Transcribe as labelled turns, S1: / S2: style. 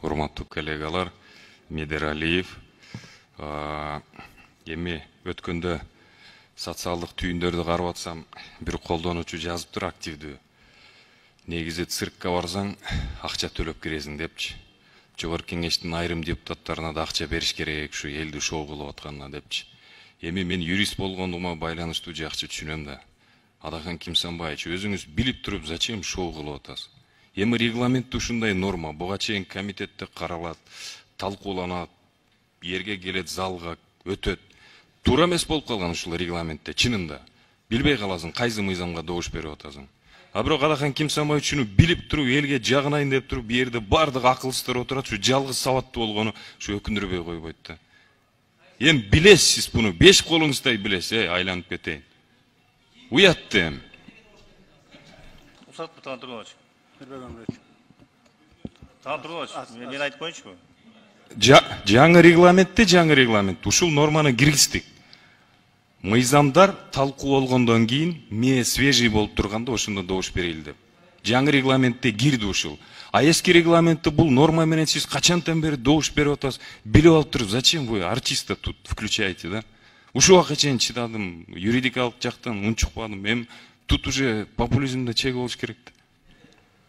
S1: Урматтуу коллегалар, Медералиев. Эми өткөндө социалдык түйүндөрдү карап атсам, бир колдонуучу жазыптыр активдүү. Негизи циркка барсаң, акча төлөп киресиң депчи. Жогорку кеңештин айрым депутаттарына да акча бериш керек, ушу элди шоу кылып атканына депчи. Эми мен юрист болгондугума байланыштуу жакшы түшүнөм да. Адахан Кимсанбаевич, өзүңүз билип туруп, зачем шоу кылып атасыз? Эми регламентте ушундай норма, буга чейин комитетте каралат, талкууланат, жерге келет, залга өтөт. Туура эмес болуп калган ушул регламентте, чынында. Билбей каласың, кайсы мыйзамга добуш берип атасың. А бирок Адахан Кимсанбаевич ушуну билип туруп, элге жагынайын деп туруп, бу жерде бардык акылсыздар отурат, ушу жалгыз сабаттуу болгону ушу өкүндүрбөй койбойт да. Эми билесиз буну, 5 колуңуздай билесиз, айланып кетейин. Уятты эми.
S2: Усат Таган Тургунович. Таган Тургунович, мен айтып коеюнчу.
S1: Жаңы регламент. Ушул норманы киргиздик. Мыйзамдар талкуу болгондон кийин, ме свежий болуп турганда ошондо добуш берели деп. Жаңы регламентте кирди ушул. А эски регламентте бул норма менен сиз качантан бери добуш берип атасыз? Билип алып туруп, зачем вы артиста тут включаете, да? Ушул убакка чейин чыдадым, юридикалык жактан унчукпадым. Эми тут уже популизмде чек болуш керек.